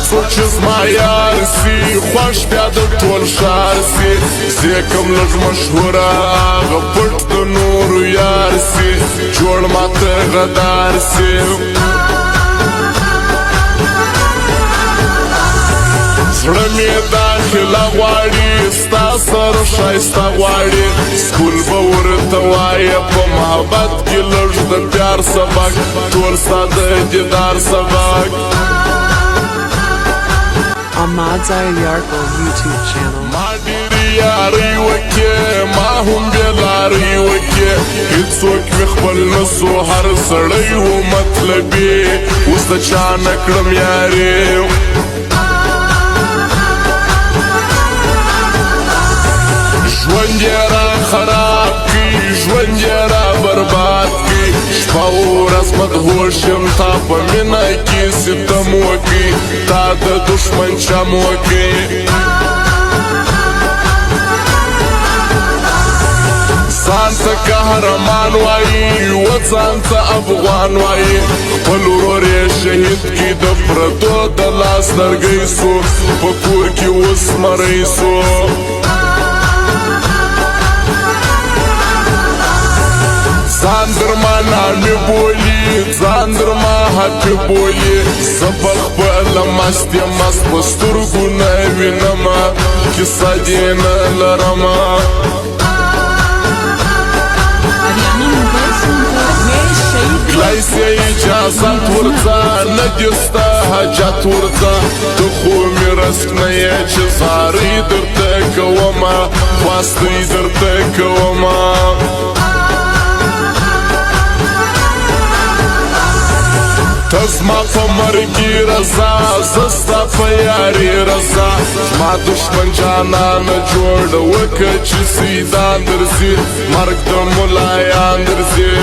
څوک چې زما یار سي خوښ بیا د ټول ښار سي زه کوم لږ مشهوره هغه پټ د نورو یار سي جوړ ماته غدار سي زړه مې داخله غواړي ستا سره ښایسته غواړي سکول به ورته وایه په محبت کې لږ د پیار سبق ټول ستا د دیدار سبق Ahmad Zaya Yarko YouTube channel. ما ډېرې یارۍ وکړې ما هم بېلارۍ وکړې هېڅوک مې خپل نه سو هر سړی و مطلبي اوس د چا نه کړم یارې ژوند یې را خراب کړي ژوند یې را برباد کړي شپه ورځ مدهوش یم تا په مینه کې ستم وکړي تا د دښمن چم وکړي ځان ته قهرمان وایي و ځان ته افغان وایي خپل ورور یې شهید کړي د پردو د لاس لرګی سو په کور کې اوس مری سو ځان درما نامې بولي ځان درما حقې بولي زه په خپله مست یم مست په سترګو نه وینمه کیسه دې نه لرمه کلی سي اجازت ورځه نه دې ستا حاجت ورځه ته خو مې رزق نه یې چې زارۍ درته کومه خواستۍ درته کومه ته زما په مرګي رضا زه ستا په یاري رضا زما دښمن جانانه جوړه وکړه چې سیدان درځي مرګ د ملایان درځي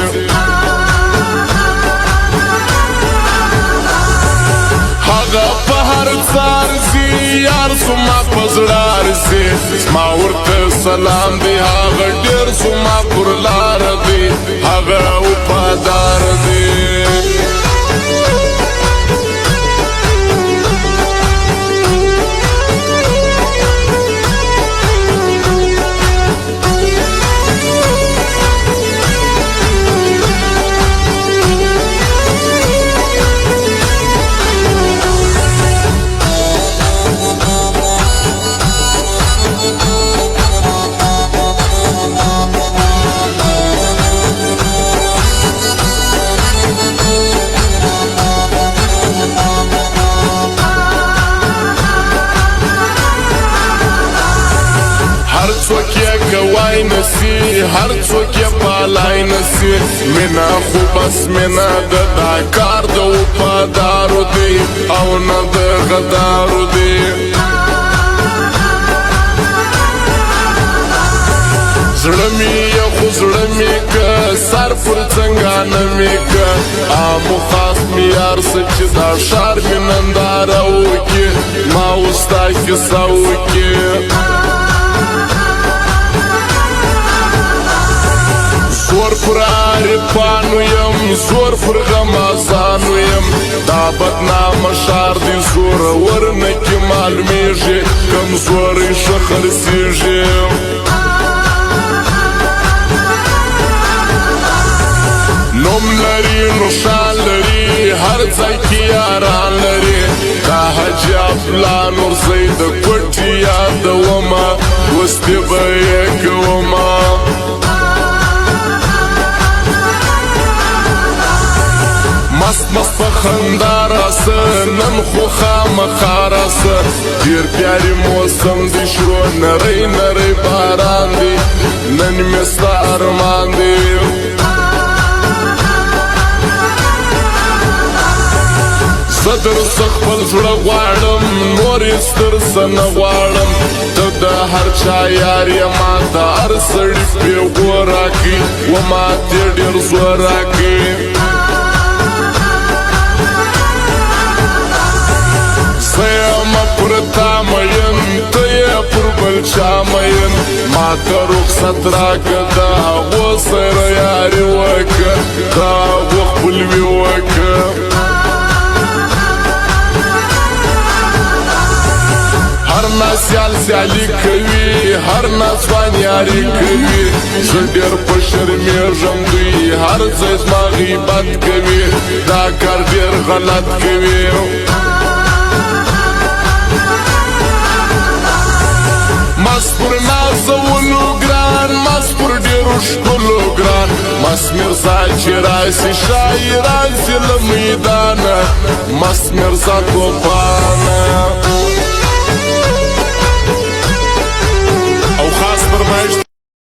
هغه په هر څار ځي یار زما په زړه ارځي زما ورته سلام دی هغه ډېر زما پر لاره دی هغه وفادار دی هر څوک یې کوای نسی هر څوک یې پالای نسی مینا خو بس مینا د دا کار د وفادارو دی او نه د غدارو دی زړه مې یو خو زړه مې که سر پر څنګانه مې که آمو خاص مې یار څه چې دا ښار مې ننداره وکړي ما اوس تا کیسه وکړي زور پر عارفانو یم زور پر غمازانو یم دا بدنامه ښار دی زورور نه کې معلومیږي کمزوری ښه خرڅېږي نوم لري نو شان لري هر ځای کې یاران لري دا حاجي افلان ورځئ د کوټې یادومه اوس دې به یې کومه مست مست په خندا راسه نن خو خامخا راسه ډېر پیاري موسم دی شروع نری نری باران دی نن مې ستا ارمان دی زه درڅه خپل زړه غواړم نور یې سترڅه نه غواړم ته د هر چا یار یې ما د هر سړي پیغور راکړي و ما دې ډېر زور راکړي زه یم پر تا مین ته یې پر بل چا مین ما ته رخصت راکړه د هغو سره یاري وکړه د هغو خپلوي وکړه سیال سیالی کوي هر ناځوان یاري کوي زه ډېر په شرمېږم دوی هر ځای زما غیبت کوي دا کار ډېر غلط کوي مست پر نازولو ګران مست پر ډېرو ښکلو ګران مست میرزا چې راسي شاعران سي له میدانه مست میرزا توپانه